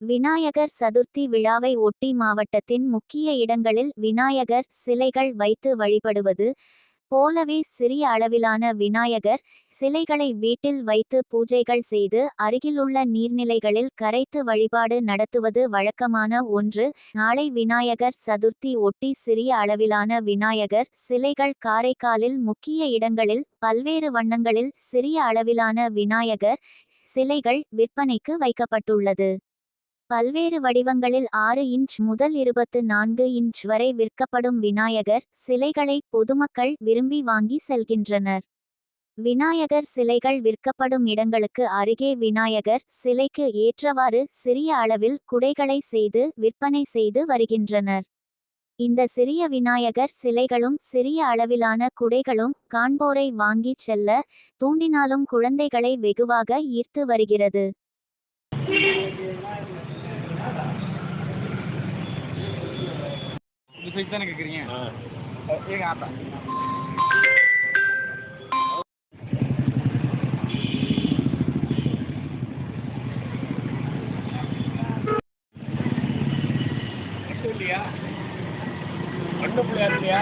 விநாயகர் சதுர்த்தி விழாவை ஒட்டி மாவட்டத்தின் முக்கிய இடங்களில் விநாயகர் சிலைகள் வைத்து வழிபடுவது போலவே சிறிய அளவிலான விநாயகர் சிலைகளை வீட்டில் வைத்து பூஜைகள் செய்து அருகிலுள்ள நீர்நிலைகளில் கரைத்து வழிபாடு நடத்துவது வழக்கமான ஒன்று. நாளை விநாயகர் சதுர்த்தி ஒட்டி சிறிய அளவிலான விநாயகர் சிலைகள் காரைக்காலில் முக்கிய இடங்களில் பல்வேறு வண்ணங்களில் சிறிய அளவிலான விநாயகர் சிலைகள் விற்பனைக்கு வைக்கப்பட்டுள்ளது. பல்வேறு வடிவங்களில் 6 இன்ச் முதல் 24 இன்ச் வரை விற்கப்படும் விநாயகர் சிலைகளை பொதுமக்கள் விரும்பி வாங்கி செல்கின்றனர். விநாயகர் சிலைகள் விற்கப்படும் இடங்களுக்கு அருகே விநாயகர் சிலைக்கு ஏற்றவாறு சிறிய அளவில் குடைகளை செய்து விற்பனை செய்து வருகின்றனர். இந்த சிறிய விநாயகர் சிலைகளும் சிறிய அளவிலான குடைகளும் காண்போரை வாங்கிச் செல்ல தூண்டினாலும் குழந்தைகளை வெகுவாக ஈர்த்து வருகிறது. இல்லையா